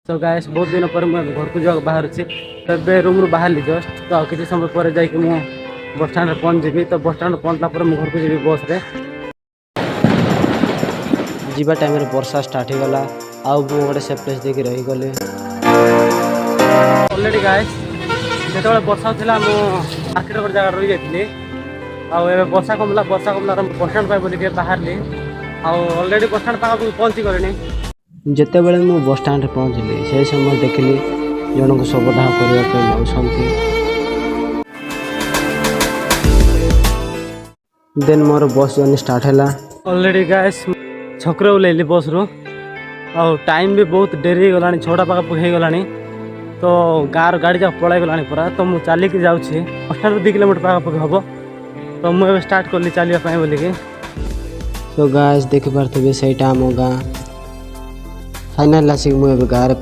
तो गाइस बहुत दिन पर मैं घर को जा बाहर तो रूम रू बाहर जस्ट तो किसी समय पर जाकि बस स्टैंड पहुँच जी तो बस स्टैंड पहुँचला पर घर को जी बस रे जीवा टाइम रे वर्षा स्टार्ट हो गला आउ गोटे से प्लेस देखिए रहीगले ऑलरेडी गाइस जो वर्षा होता मार्केट गोटे जगह रही जाती आए वर्षा कमला बस स्टैंड पर बोलिए बाहर ऑलरेडी बस स्टैंड पाख पहुँची गले जिते बड़े मुझे बस स्टैंड पहुँचली से समय देखिली जन को शवदाह करने जाऊँ देन मोर बस जर्नी स्टार्ट है ऑलरेडी गाइस छकरे ओल्लैली बस रू आ टाइम भी बहुत डेरी गला 6टा पाख हो गला तो गाँव गाड़ी जाक पलाई गला पूरा तो मुझे चलिक जाऊँ बस स्टैंड 2 किलोमीटर पाखापाखि हम तो मुझे स्टार्ट कली चलने बोलिकी तो गाइस देखिपारे सहीटा आम गाँ फाइनाल आसिक मुझे गाँव में पहुँच